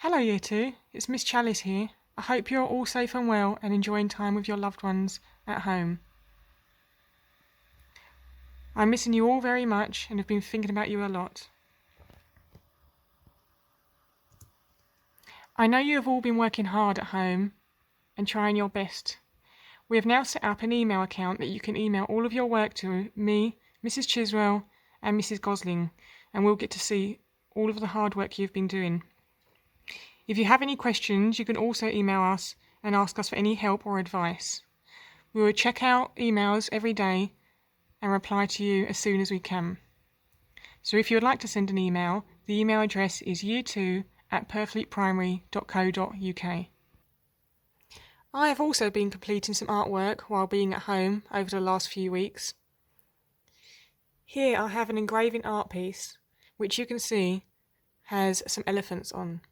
Hello Year 2, it's Miss Chalice here. I hope you're all safe and well and enjoying time with your loved ones at home. I'm missing you all very much and have been thinking about you a lot. I know you have all been working hard at home and trying your best. We have now set up an email account that you can email all of your work to me, Mrs. Chiswell and Mrs. Gosling, and we'll get to see all of the hard work you've been doing. If you have any questions, you can also email us and ask us for any help or advice. We will check out emails every day and reply to you as soon as we can. So if you would like to send an email, the email address is year2@purfleetprimary.co.uk. I have also been completing some artwork while being at home over the last few weeks. Here I have an engraving art piece, which you can see has some elephants on.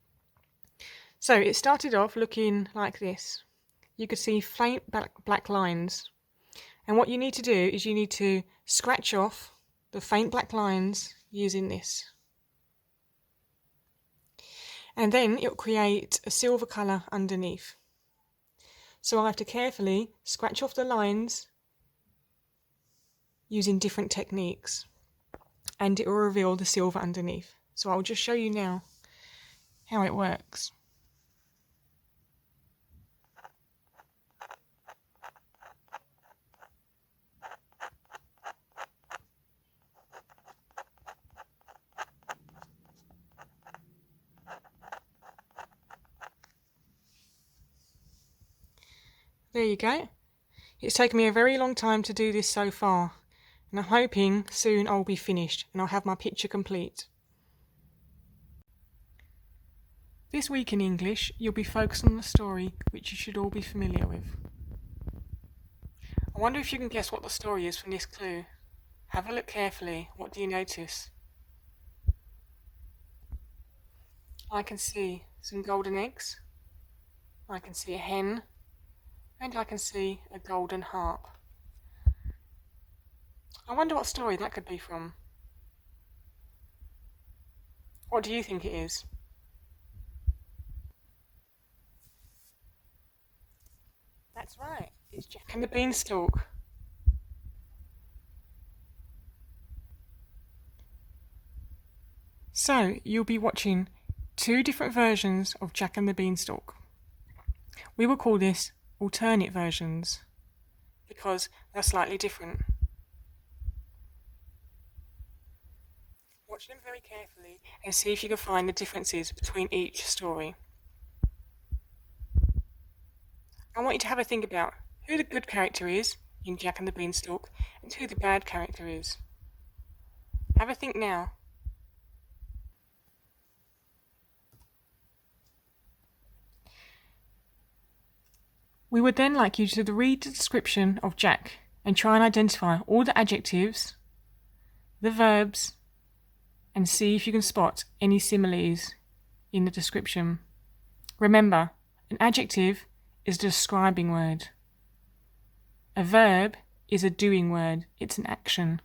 So it started off looking like this. You could see faint black lines. And what you need to do is you need to scratch off the faint black lines using this. And then it will create a silver colour underneath. So I have to carefully scratch off the lines using different techniques. And it will reveal the silver underneath. So I'll just show you now how it works. There you go. It's taken me a very long time to do this so far, and I'm hoping soon I'll be finished and I'll have my picture complete. This week in English, you'll be focused on the story which you should all be familiar with. I wonder if you can guess what the story is from this clue. Have a look carefully. What do you notice? I can see some golden eggs. I can see a hen. And I can see a golden harp. I wonder what story that could be from. What do you think it is? That's right, it's Jack and the Beanstalk. So, you'll be watching two different versions of Jack and the Beanstalk. We will call this alternate versions because they're slightly different. Watch them very carefully and see if you can find the differences between each story. I want you to have a think about who the good character is in Jack and the Beanstalk and who the bad character is. Have a think now. We would then like you to read the description of Jack and try and identify all the adjectives, the verbs, and see if you can spot any similes in the description. Remember, an adjective is a describing word. A verb is a doing word. It's an action.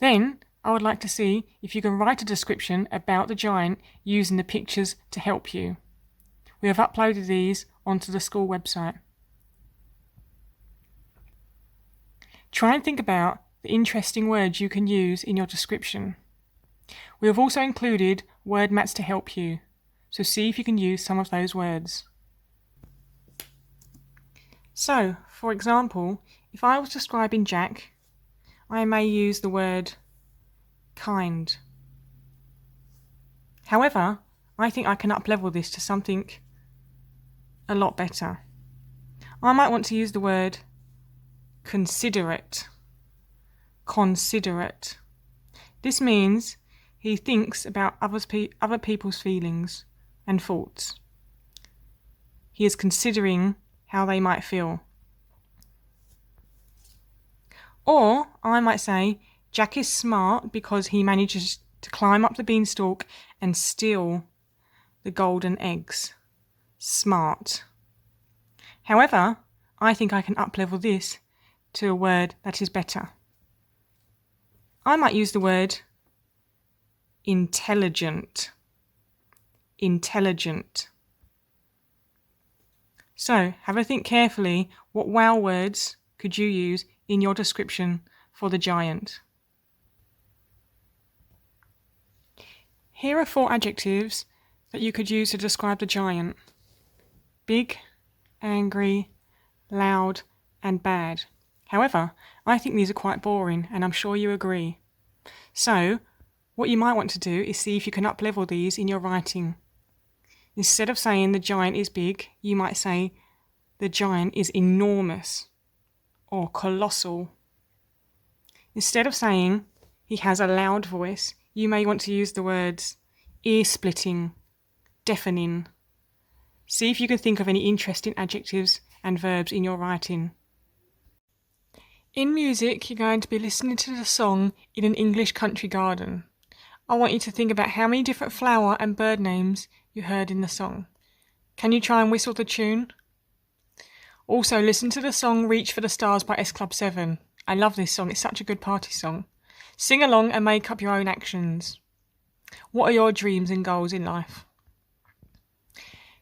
Then, I would like to see if you can write a description about the giant using the pictures to help you. We have uploaded these onto the school website. Try and think about the interesting words you can use in your description. We have also included word mats to help you, so see if you can use some of those words. So, for example, if I was describing Jack, I may use the word kind. However, I think I can up-level this to something a lot better. I might want to use the word considerate. Considerate. This means he thinks about other people's feelings and thoughts. He is considering how they might feel. Or I might say Jack is smart because he manages to climb up the beanstalk and steal the golden eggs. Smart. However, I think I can up-level this to a word that is better. I might use the word intelligent. intelligent. So, have a think carefully, what wow words could you use in your description for the giant? Here are 4 adjectives that you could use to describe the giant: big, angry, loud, and bad. However, I think these are quite boring, and I'm sure you agree. So, what you might want to do is see if you can up-level these in your writing. Instead of saying the giant is big, you might say the giant is enormous or colossal. Instead of saying he has a loud voice, you may want to use the words ear-splitting, deafening. See if you can think of any interesting adjectives and verbs in your writing. In music, you're going to be listening to the song In an English Country Garden. I want you to think about how many different flower and bird names you heard in the song. Can you try and whistle the tune? Also, listen to the song Reach for the Stars by S Club 7. I love this song, it's such a good party song. Sing along and make up your own actions. What are your dreams and goals in life?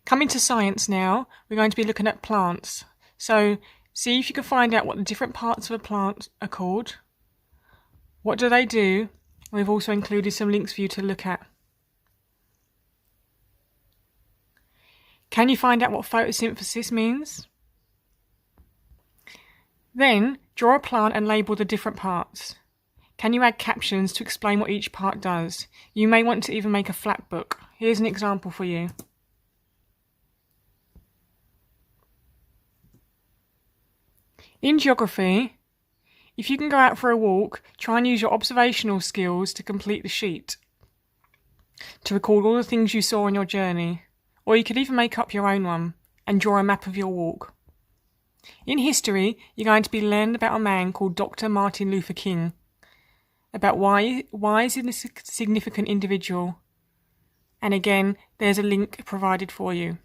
Coming to science now, we're going to be looking at plants. So, see if you can find out what the different parts of a plant are called. What do they do? We've also included some links for you to look at. Can you find out what photosynthesis means? Then, draw a plant and label the different parts. Can you add captions to explain what each part does? You may want to even make a flat book. Here's an example for you. In geography, if you can go out for a walk, try and use your observational skills to complete the sheet, to record all the things you saw on your journey, or you could even make up your own one and draw a map of your walk. In history, you're going to be learning about a man called Dr. Martin Luther King, about why is he a significant individual, and again, there's a link provided for you.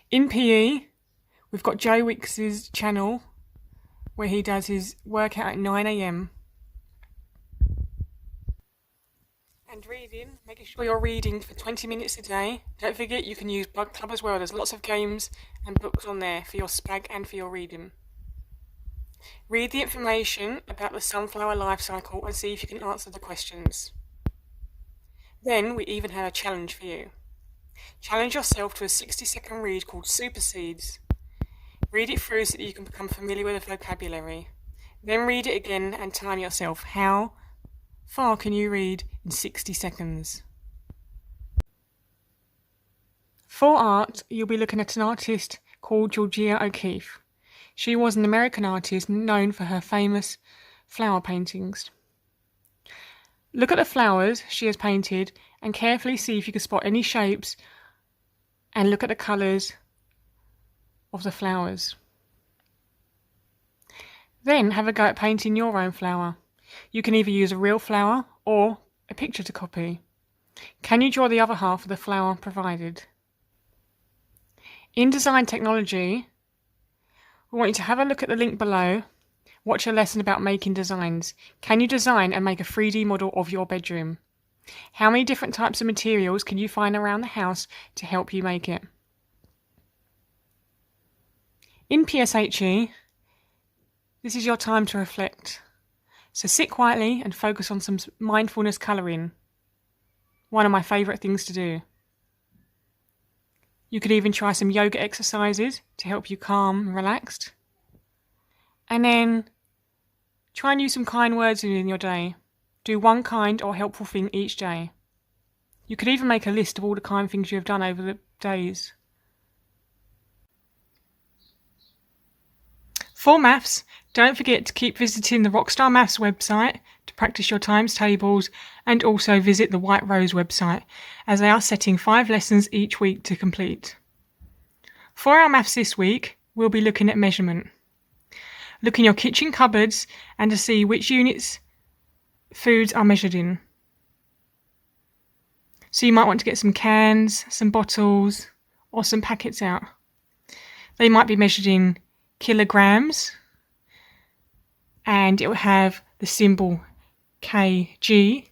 In PE, we've got Joe Wicks' channel where he does his workout at 9 a.m. And reading, making sure you're reading for 20 minutes a day. Don't forget you can use Bug Club as well. There's lots of games and books on there for your spag and for your reading. Read the information about the sunflower life cycle and see if you can answer the questions. Then we even have a challenge for you. Challenge yourself to a 60-second read called Super Seeds. Read it through so that you can become familiar with the vocabulary. Then read it again and time yourself. How far can you read in 60 seconds? For art, you'll be looking at an artist called Georgia O'Keeffe. She was an American artist known for her famous flower paintings. Look at the flowers she has painted and carefully see if you can spot any shapes and look at the colours of the flowers. Then have a go at painting your own flower. You can either use a real flower or a picture to copy. Can you draw the other half of the flower provided? In design technology, we want you to have a look at the link below. Watch a lesson about making designs. Can you design and make a 3D model of your bedroom? How many different types of materials can you find around the house to help you make it? In PSHE, this is your time to reflect. So sit quietly and focus on some mindfulness coloring. One of my favourite things to do. You could even try some yoga exercises to help you calm and relaxed. And then try and use some kind words in your day. Do one kind or helpful thing each day. You could even make a list of all the kind things you have done over the days. For maths, don't forget to keep visiting the Rockstar Maths website to practice your times tables and also visit the White Rose website as they are setting 5 lessons each week to complete. For our maths this week, we'll be looking at measurement. Look in your kitchen cupboards and to see which units foods are measured in. So you might want to get some cans, some bottles, or some packets out. They might be measured in kilograms, and it will have the symbol kg.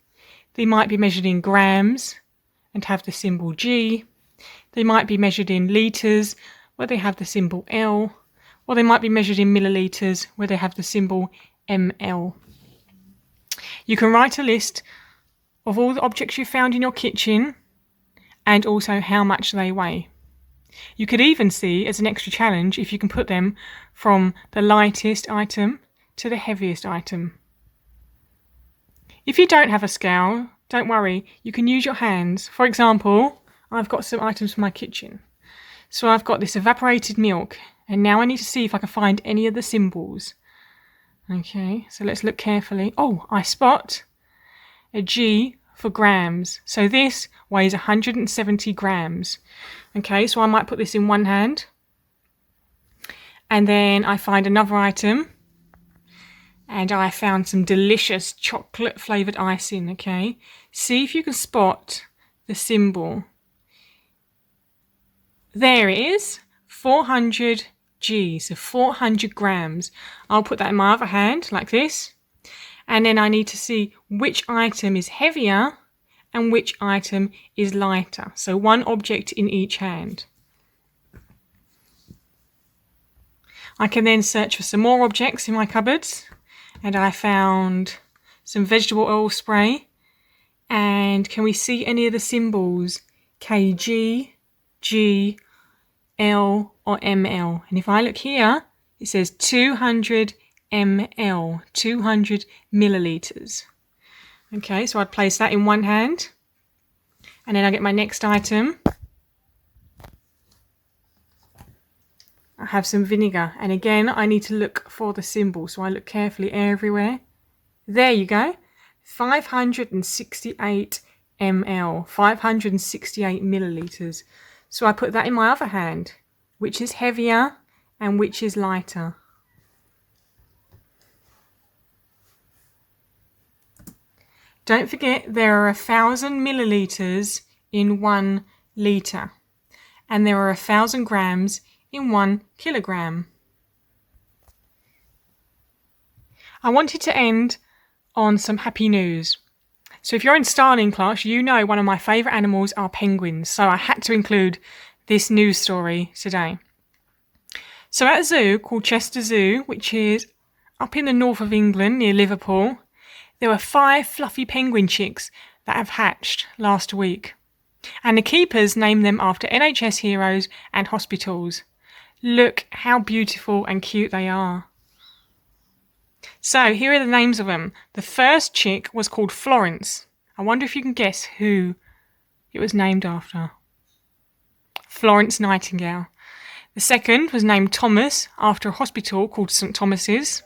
They might be measured in grams, and have the symbol G. They might be measured in litres, where they have the symbol L, or they might be measured in millilitres, where they have the symbol ml. You can write a list of all the objects you found in your kitchen and also how much they weigh. You could even see, as an extra challenge, if you can put them from the lightest item to the heaviest item. If you don't have a scale, don't worry, you can use your hands. For example, I've got some items for my kitchen. So I've got this evaporated milk, and now I need to see if I can find any of the symbols. Okay, so let's look carefully. Oh, I spot a G for grams. So this weighs 170 grams. Okay, so I might put this in one hand. And then I find another item. And I found some delicious chocolate flavoured icing, okay? See if you can spot the symbol. There it is, 400 G, so 400 grams. I'll put that in my other hand, like this. And then I need to see which item is heavier and which item is lighter. So one object in each hand. I can then search for some more objects in my cupboards. And I found some vegetable oil spray. And can we see any of the symbols? kg, G, L or ml. And if I look here, it says 200 ml, 200 millilitres. Okay, so I'd place that in one hand. And then I get my next item. I have some vinegar. And again, I need to look for the symbol. So I look carefully everywhere. There you go. 568 ml, 568 millilitres. So I put that in my other hand. Which is heavier and which is lighter? Don't forget there are 1,000 millilitres in 1 litre. And there are 1,000 grams in 1 kilogram. I wanted to end on some happy news. So if you're in styling class, you know one of my favourite animals are penguins. So I had to include this news story today. So at a zoo called Chester Zoo, which is up in the north of England near Liverpool, there were 5 fluffy penguin chicks that have hatched last week. And the keepers named them after NHS heroes and hospitals. Look how beautiful and cute they are. So here are the names of them. The first chick was called Florence. I wonder if you can guess who it was named after. Florence Nightingale. The second was named Thomas after a hospital called St Thomas's.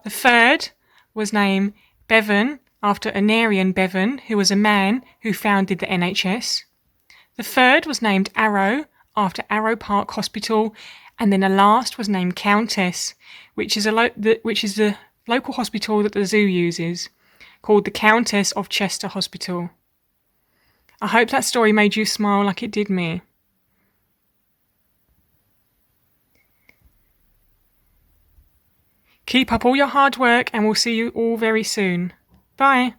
The third was named Bevan after Anarian Bevan, who was a man who founded the NHS. The third was named Arrow after Arrow Park Hospital. And then the last was named Countess, which is the local hospital that the zoo uses, called the Countess of Chester Hospital. I hope that story made you smile like it did me. Keep up all your hard work and we'll see you all very soon. Bye.